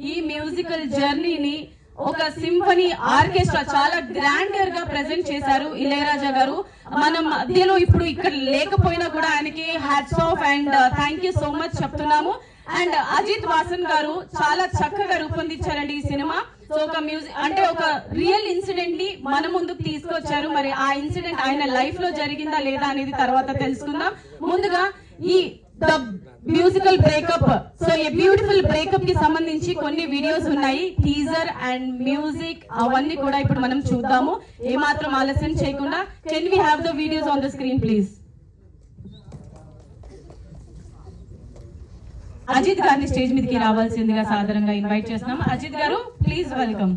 ఈ మ్యూజికల్ జర్నీని ఒక సింఫనీ ఆర్కెస్ట్రా చాలా గ్రాండర్ గా ప్రెజెంట్ చేశారు ఇళయరాజా గారు. మనం మధ్యలో ఇప్పుడు ఇక్కడ లేకపోయినా కూడా ఆయనకి hats off and thank you so much చెప్తున్నాము. అండ్ అజిత్ వాసన్ గారు చాలా చక్కగా రూపొందించారండి ఈ సినిమా. సో ఒక మ్యూజిక్ అంటే ఒక రియల్ ఇన్సిడెంట్ ని మన ముందుకు తీసుకొచ్చారు. మరి ఆ ఇన్సిడెంట్ ఆయన లైఫ్ లో జరిగిందా లేదా అనేది తర్వాత తెలుసుకుందాం. ముందుగా ఈ the musical breakup, so a beautiful breakup కి సంబంధించి కొన్ని వీడియోస్ ఉన్నాయి, టీజర్ అండ్ మ్యూజిక్, అవన్నీ కూడా ఇప్పుడు మనం చూద్దాము. ఏమాత్రం ఆలస్యం చేయకుండా can we have the videos on the screen please. Ajit గారిని స్టేజ్ మీదకి రావాల్సిందిగా సాదరంగా ఇన్వైట్ చేస్తున్నాం. Ajit garu please welcome.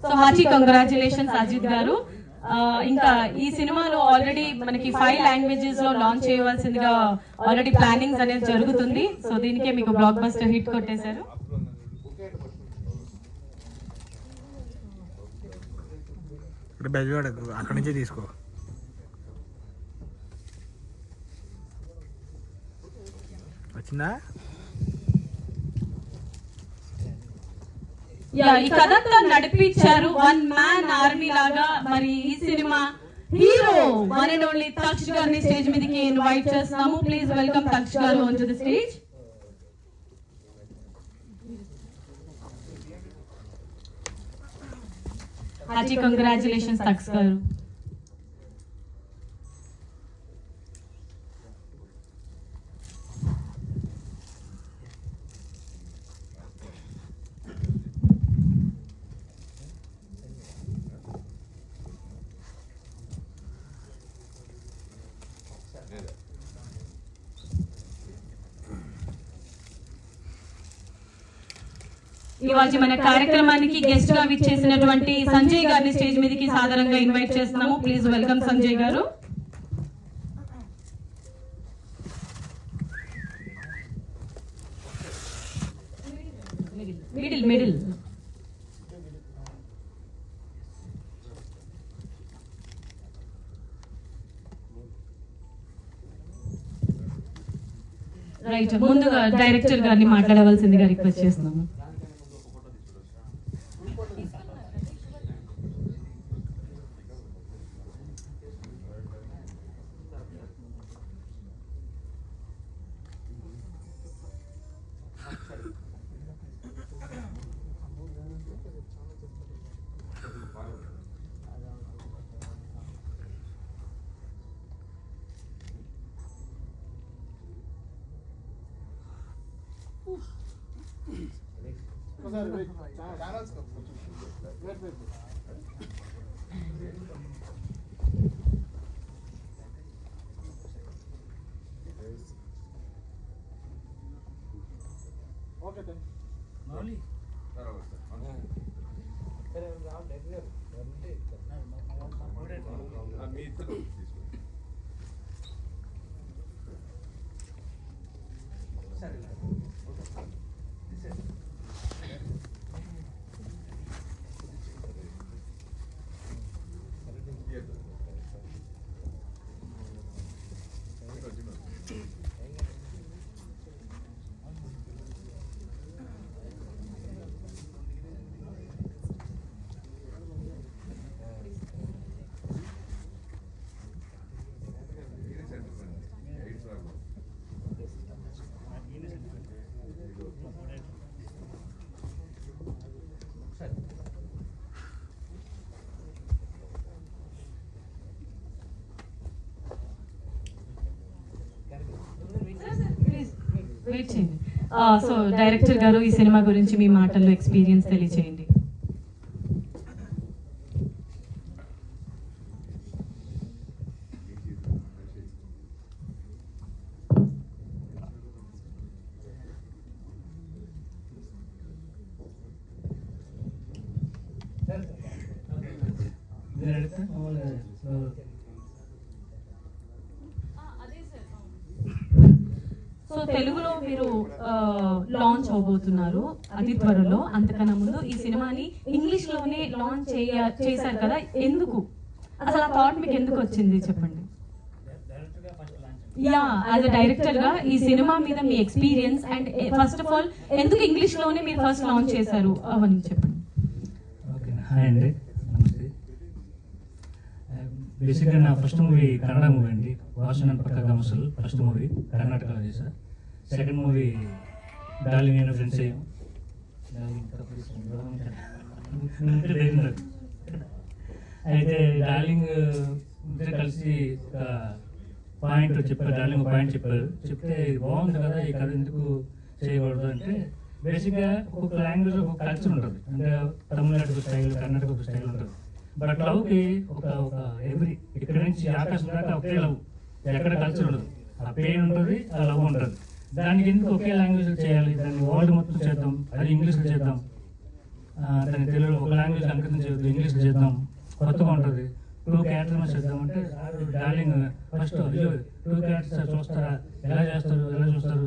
So hearty congratulations Ajit garu. ఇంకా ఈ సినిమాలో ఆల్రెడీ మనకి 5 లాంగ్వేజెస్ లో లాంచ్ చేయవలసిందిగా ఆల్రెడీ ప్లానింగ్స్ అనేది జరుగుతుంది. సో దీనికే మీకు బ్లాక్ బస్టర్ హిట్ కొట్టేశారు. అక్కడి నుంచే తీసుకో. వచ్చిందా? ఈ కథంతా నడిపించారు వన్ మ్యాన్ ఆర్మీ లాగా. మరి ఈ cinema hero one and only Taksh గారిని స్టేజ్ మీదకి ఇన్వైట్ చేస్తున్నాము. ప్లీజ్ వెల్కమ్ తక్ష్ గారు on to the stage. Hearty congratulations Taksh గారు. ఇవాళ మన కార్యక్రమానికి గెస్ట్ గా విచ్చేసినటువంటి సంజయ్ గారిని స్టేజ్ మీదకి సాధారణంగా ఇన్వైట్ చేస్తున్నాము. ప్లీజ్ వెల్కమ్ సంజయ్ గారు. Middle middle right. ముందుగా డైరెక్టర్ గారిని మాట్లాడవలసిందిగా రిక్వెస్ట్ చేస్తున్నాము. వెయిట్ చేయండి. సో డైరెక్టర్ గారు ఈ సినిమా గురించి మీ మాటల్లో ఎక్స్పీరియన్స్ తెలియచేయండి. సో తెలుగులో మీరు లాంచ్ అవబోతున్నారు అతి త్వరలో. అంతకన్నా ముందు ఈ సినిమాని ఇంగ్లీష్ లోనే లాంచ్ చేశారు కదా, ఎందుకు అసలు ఆ థాట్ మీకు ఎందుకు వచ్చింది చెప్పండి. యా యాజ్ అ డైరెక్టర్ గా ఈ సినిమా మీద మీ experience and first of all ఎందుకు ఇంగ్లీష్ లోనే మీరు ఫస్ట్ లాంచ్ చేశారు అవన్నీ చెప్పండి. ఓకే, హాయ్ అండి, నమస్తే. బేసిక్గా నా ఫస్ట్ మూవీ కన్నడ మూవీ అండి, వాసన పక్క కమర్షియల్. ఫస్ట్ మూవీ కర్ణాటకలో చేశా. సెకండ్ మూవీ డార్లింగ్ నేను ఫ్రెండ్స్ అయ్యాం. అయితే డార్లింగ్ ఇద్దరు కలిసి ఒక పాయింట్ చెప్పారు, డార్లింగ్ ఒక పాయింట్ చెప్పారు. చెప్తే ఇది బాగుంది కదా, ఈ కథ ఎందుకు చేయకూడదు అంటే, బేసిక్గా ఒక్కొక్క లాంగ్వేజ్ ఒక కల్చర్ ఉంటుంది. అంటే తమిళనాడు స్టైల్, కర్ణాటక స్టైల్ ఉంటుంది. బట్ లవ్కి ఒక ఎవ్రీ ఇక్కడ నుంచి ఆకాశం దాకా ఒకే లవ్, ఎక్కడ కల్చర్ ఉండదు. ఆ పెయిన్ ఉంటుంది, ఆ లవ్ ఉంటుంది. దానికి ఎందుకు ఒకే లాంగ్వేజ్ చేయాలి, దాన్ని వరల్డ్ మొత్తం చేద్దాం, అది ఇంగ్లీష్లో చేద్దాం, దాన్ని తెలుగులో ఒక లాంగ్వేజ్ అంకితం చేయొద్దు, ఇంగ్లీష్లో చేద్దాం, కొత్తగా ఉంటుంది. 2 క్యారెక్టర్స్ చేద్దాం అంటే డార్లింగ్ ఫస్ట్ 2 క్యారెక్టర్స్ చూస్తారా, ఎలా చేస్తారు, ఎలా చూస్తారు.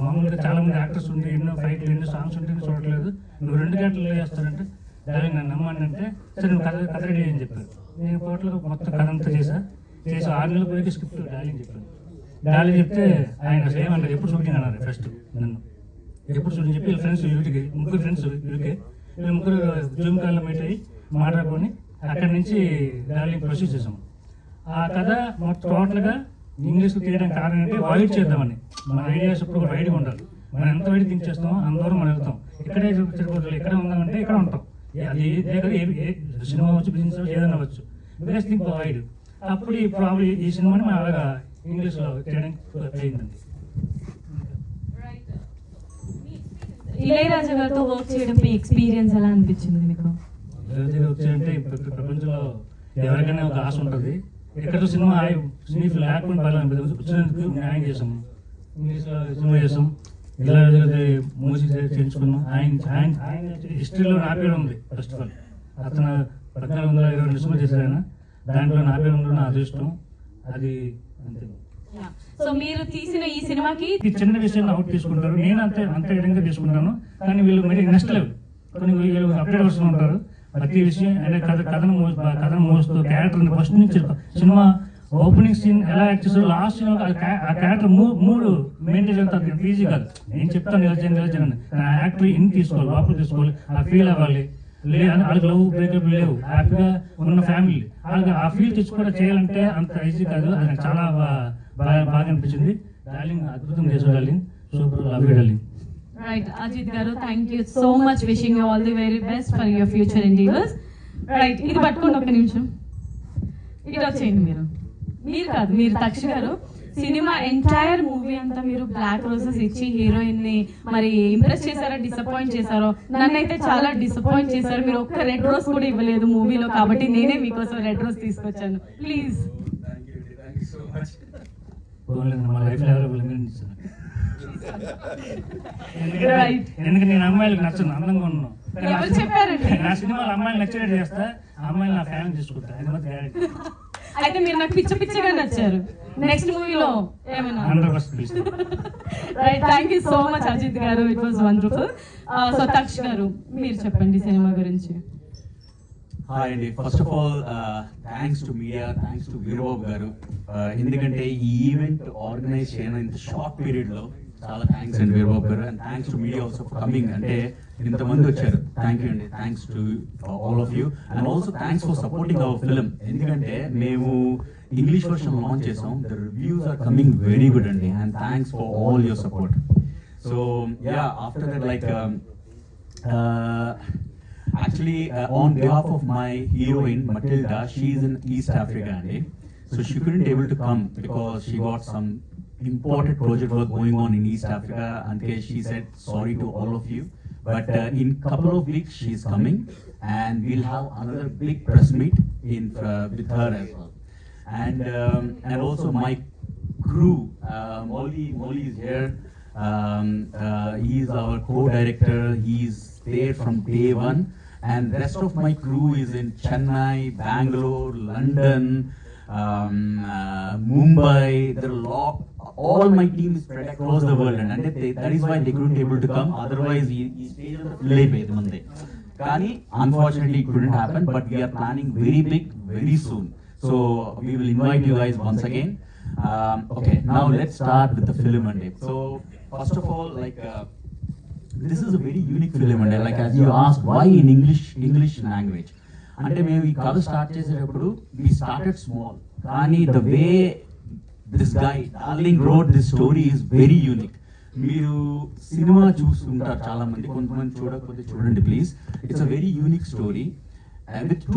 మామూలుగా చాలా మంది యాక్టర్స్ ఉండి ఎన్నో ఫైట్లు, ఎన్నో సాంగ్స్ ఉంటే చూడట్లేదు, నువ్వు 2 క్యారెక్టర్లు ఎలా చేస్తారంటే, డార్లింగ్ నన్ను నమ్మండి అంటే, సరే నువ్వు కథ రెడీ అని చెప్పారు. నేను టోటల్గా మొత్తం కథ అంతా చేసి 6 నెలల పోయి స్క్రిప్ట్ డార్లింగ్ చెప్పాను. డార్లింగ్ చెప్తే ఆయన అసలు ఏమన్నారు, ఎప్పుడు షూటింగ్ అన్నారు ఫస్ట్ నన్ను, ఎప్పుడు షూటింగ్ చెప్పి ఫ్రెండ్స్ యూటీకి 3 ఫ్రెండ్స్ యూకే, వీళ్ళు 3 జూమ్ కాల్లో మీట్ అయ్యి మాట్లాడుకొని అక్కడి నుంచి డార్లింగ్ ప్రొసీడ్ చేసాం. ఆ కథ మొత్తం టోటల్గా ఇంగ్లీష్లో తీయడానికి కారణం ఏంటి, వైడ్ చేద్దామని. మన ఐడియాస్ ఇప్పుడు కూడా వైడ్గా ఉండాలి. మనం ఎంత వైడ్ థింక్ చేస్తామో అందరూ మనం వెళ్తాం. ఇక్కడే సరిపోతుంది, ఇక్కడే ఉందామంటే ఇక్కడ ఉంటాం. అది సినిమా అవ్వచ్చు, బిజినెస్ అవ్వచ్చు, ఏదైనా అవ్వచ్చు. Because think wide. అప్పుడు ప్రాబ్లీ ఈ సినిమాని మనం అలాగా ఇంగ్లీష్లో చేయడానికి అయిందండి. ఇళయరాజా గారితో వర్క్ చేయడం మీ ఎక్స్పీరియన్స్ ఎలా అనిపించింది మీకు? వచ్చాయంటే ఇప్పుడు ప్రపంచంలో ఎవరికైనా ఒక ఆశ ఉంటుంది. ఎక్కడో సినిమా సినీ లేకుండా వచ్చినందుకు న్యాయం చేసాము. ఇంగ్లీష్లో సినిమా చేసాం, ఇళయరాజా మూవీ చేయించుకున్నాం. ఆయన హిస్టరీలో నా పేరు ఉంది. ఫస్ట్ ఆఫ్ ఆల్ అతను 1422 సినిమా చేశారు ఆయన, దాంట్లో నా పేరు ఉండడం నా అదృష్టం. అది అంతే. సో మీరు తీసిన ఈ సినిమాకి ఈ చిన్న విషయాన్ని అవుట్ తీసుకుంటారు, నేను అంతే విధంగా తీసుకుంటాను. కానీ వీళ్ళు మరి నెక్స్ట్ లెవెల్, కొన్ని వీళ్ళు అప్డేట్ వస్తూ ఉంటారు. ప్రతి విషయం అంటే కథను మోస్తూ క్యారెక్టర్ని ఫస్ట్ నుంచి సినిమా ఓపెనింగ్ సీన్ ఎలా యాక్ట్ చేస్తారు, లాస్ట్ సీన్ ఆ క్యారెక్టర్ మూడు మెయింటైన్ చేస్తారు. ఈజీ కాదు. నేను చెప్తాను నిలచండి, నా యాక్టర్ ఇన్ తీసుకోవాలి, లోపల తీసుకోవాలి, ఆ ఫీల్ అవ్వాలి. లేదు వాళ్ళకి లవ్ బ్రేకప్ లేవు, హ్యాపీగా ఉన్న ఫ్యామిలీ, వాళ్ళకి ఆ ఫీల్ తెచ్చుకోవడం చేయాలంటే అంత ఈజీ కాదు. అది నాకు చాలా బాగా అనిపించింది. డార్లింగ్ అద్భుతం చేశారు, darling super, love you darling. Right Ajit గారు, thank you so much, wishing you all the very best for your future endeavours. Right, ఇది పట్టుకోండి ఒక నిమిషం, ఇటు వచ్చేయండి. మీరు కాదు, మీరు తక్ష గారు. సినిమా ఎంటైర్ మూవీ అంతా మీరు బ్లాక్ రోజెస్ ఇచ్చి హీరోయిన్ ని మరి ఇంప్రెస్ చేశారో డిసప్పాయింట్ చేశారో? నన్నైతే చాలా డిసప్పాయింట్ చేశారు. మీరు ఒక్క రెడ్ రోజ్ కూడా ఇవ్వలేదు మూవీలో, కాబట్టి నేనే మీకోసం రెడ్ రోజ్ తీసుకొచ్చాను. ప్లీజ్. ఎందుకంటే నేను అమ్మాయిలకు నచ్చను, అందంగా ఉన్నాను. ఎవరు చెప్పారండి? నా సినిమాలో అమ్మాయిలు నచ్చినట్టు చేస్తా, అమ్మాయిలు నా ఫ్యామిలీ తీసుకుంటా. అది మాత్రం గ్యారెంటీ. అయితే మీరు నాకు పిచ్చిగా నచ్చారు. నెక్స్ట్ మూవీలో ఏమైనా? Right, thank you so much Ajit garu, it was wonderful. So Taksha garu, మీరు చెప్పండి సినిమా గురించి. హాయ్ అండి, first of all thanks to media, thanks to Veerababu garu. ఎందుకంటే ఈ ఈవెంట్ ఆర్గనైజ్ చేయడం ఇంత షార్ట్ పీరియడ్ లో చాలా థ్యాంక్స్ అండి వీరబాబు గారు. And thanks to media also for coming. అంటే ఇంతమంది వచ్చారు, థ్యాంక్ యూ అండి, thanks to all of you. And also thanks for supporting our film. ఎందుకంటే మేము ఇంగ్లీష్ వర్షన్ లాంచ్ చేసాం, the reviews are coming very good అండి. And thanks for all your support. So yeah, after that like actually on behalf of my heroine Matilda, she's in East Africa and so she couldn't able to come because she got some important project work going on in East Africa, and she said sorry to all of you, but in couple of weeks she's coming and we'll have another big press meet in with her as well. And also my crew, Molly is here. He is our co-director, he's there from day one. And rest of my crew is in Chennai, Bangalore, London, Mumbai. There are a lot. All my team is spread across the world, and that is why they couldn't able to come. Otherwise, he stayed on the Philippe Monday. Kani, unfortunately, it couldn't happen. But we are planning very big, very soon. So we will invite you guys once again. Okay, now let's start with the film and so first of all, like this is a very unique film and like as you asked, why in English language? అంటే మేము ఈ కథ start చేసేటప్పుడు we started small, కానీ the way this guy Darling wrote this story is very unique. మీరు cinema చూస్తుంటారు చాలా మంది, కొంతమంది చూడకపోతే చూడండి please. It's a very unique story and with two